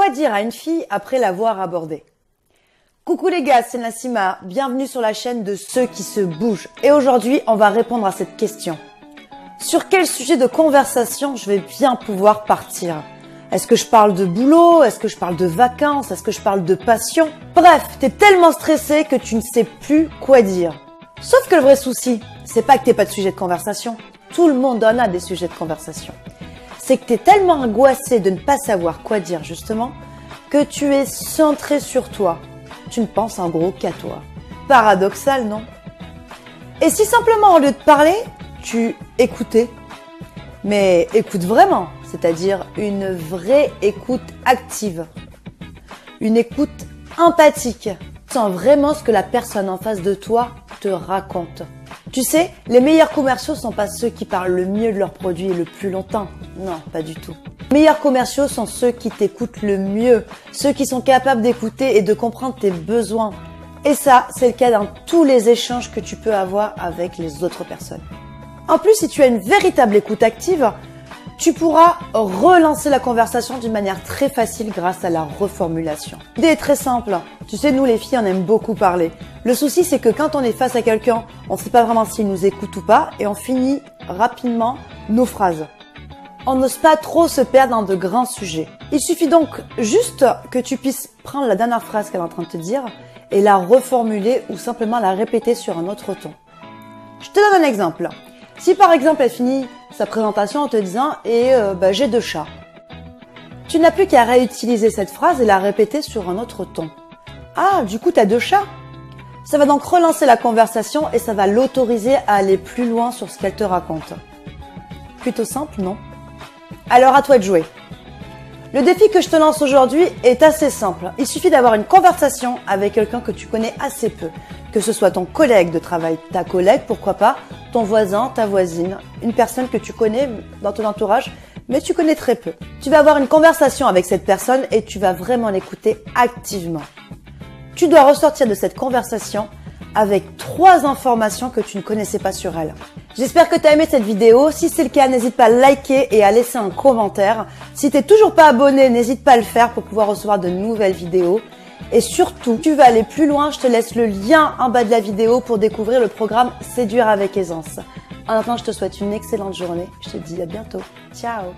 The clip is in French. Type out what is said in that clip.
Quoi dire à une fille après l'avoir abordée? Coucou les gars, c'est Nassima, bienvenue sur la chaîne de ceux qui se bougent. Et aujourd'hui, on va répondre à cette question. Sur quel sujet de conversation je vais bien pouvoir partir? Est-ce que je parle de boulot? Est-ce que je parle de vacances? Est-ce que je parle de passion? Bref, t'es tellement stressé que tu ne sais plus quoi dire. Sauf que le vrai souci, c'est pas que t'aies pas de sujet de conversation. Tout le monde en a des sujets de conversation. C'est que t'es tellement angoissé de ne pas savoir quoi dire justement, que tu es centré sur toi. Tu ne penses en gros qu'à toi. Paradoxal, non? Et si simplement au lieu de parler, tu écoutais? Mais écoute vraiment, c'est-à-dire une vraie écoute active. Une écoute empathique. Sens vraiment ce que la personne en face de toi te raconte. Tu sais, les meilleurs commerciaux sont pas ceux qui parlent le mieux de leurs produits le plus longtemps. Non, pas du tout. Les meilleurs commerciaux sont ceux qui t'écoutent le mieux, ceux qui sont capables d'écouter et de comprendre tes besoins. Et ça, c'est le cas dans tous les échanges que tu peux avoir avec les autres personnes. En plus, si tu as une véritable écoute active, tu pourras relancer la conversation d'une manière très facile grâce à la reformulation. L'idée est très simple. Tu sais, nous les filles, on aime beaucoup parler. Le souci, c'est que quand on est face à quelqu'un, on ne sait pas vraiment s'il nous écoute ou pas et on finit rapidement nos phrases. On n'ose pas trop se perdre dans de grands sujets. Il suffit donc juste que tu puisses prendre la dernière phrase qu'elle est en train de te dire et la reformuler ou simplement la répéter sur un autre ton. Je te donne un exemple. Si par exemple elle finit sa présentation en te disant « j'ai 2 chats », tu n'as plus qu'à réutiliser cette phrase et la répéter sur un autre ton. « Ah, du coup, tu as 2 chats ?» Ça va donc relancer la conversation et ça va l'autoriser à aller plus loin sur ce qu'elle te raconte. Plutôt simple, non? Alors à toi de jouer. Le défi que je te lance aujourd'hui est assez simple. Il suffit d'avoir une conversation avec quelqu'un que tu connais assez peu. Que ce soit ton collègue de travail, ta collègue, pourquoi pas, ton voisin, ta voisine, une personne que tu connais dans ton entourage, mais tu connais très peu. Tu vas avoir une conversation avec cette personne et tu vas vraiment l'écouter activement. Tu dois ressortir de cette conversation avec 3 informations que tu ne connaissais pas sur elle. J'espère que tu as aimé cette vidéo. Si c'est le cas, n'hésite pas à liker et à laisser un commentaire. Si tu n'es toujours pas abonné, n'hésite pas à le faire pour pouvoir recevoir de nouvelles vidéos. Et surtout, si tu veux aller plus loin, je te laisse le lien en bas de la vidéo pour découvrir le programme Séduire avec aisance. En attendant, je te souhaite une excellente journée. Je te dis à bientôt. Ciao!